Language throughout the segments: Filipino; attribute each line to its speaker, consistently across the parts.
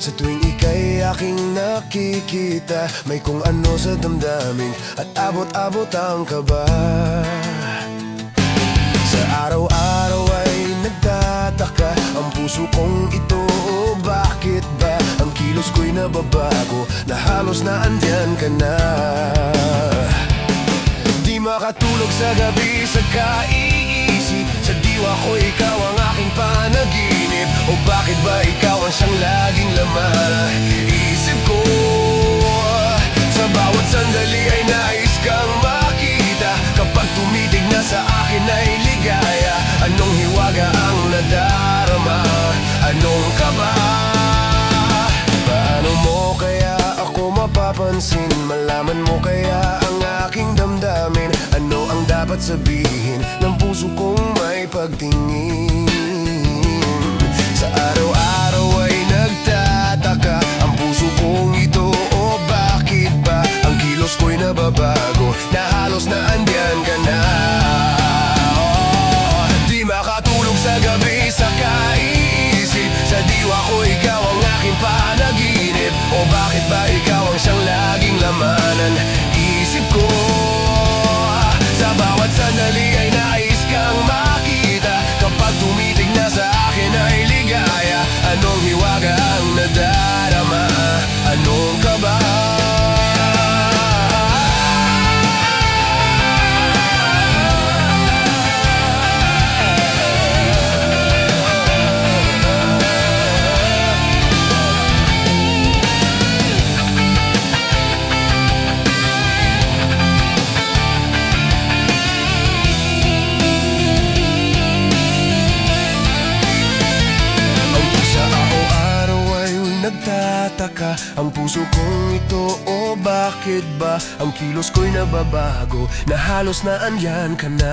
Speaker 1: Sa tuwing ika'y aking nakikita, may kung ano sa damdamin at abot-abot ang kaba. Sa araw-araw ay nagtataka ang puso kong ito, bakit ba ang kilos ko'y nababago, na halos na andyan ka na. Di makatulog sa gabi sa kaiisip, sa diwa ko ikaw ang aking panaginip. O bakit ba ikaw ang siyang laging laman isip ko? Sa bawat sandali ay nais kang makita, kapag tumitig na sa akin ay ligaya. Anong hiwaga ang nadarama? Anong kaba? Paano mo kaya ako mapapansin? Malaman mo kaya ang aking damdamin? Ano ang dapat sabihin ng puso kong may pagtingin? Sa araw-araw ay nagtataka ang puso kong ito, o bakit ba ang kilos ko'y nababago, na halos na andyan ka na. Di makatulog sa gabi sa kaiisip, sa diwa ko ikaw ang aking panaginip. O bakit ba ikaw ang siyang laging lamanan isip ko? Sa bawat sandali ay nais kang makita, kapag tumitig na sa akin ay ligaya. Anong hiwaga ang nadarama? Anong kaba? Nagtataka ang puso kong ito, o bakit ba ang kilos ko'y nababago, na halos na andyan ka na.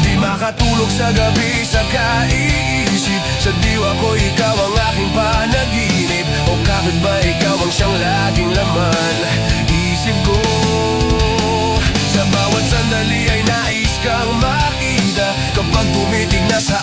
Speaker 1: Di makatulog sa gabi sa kaiisip, sa diwa ko ikaw ang aking panaginip. O bakit ba ikaw ang siyang laging laman isip ko? Sa bawat sandali ay nais kang makita, kapag tumitig na sa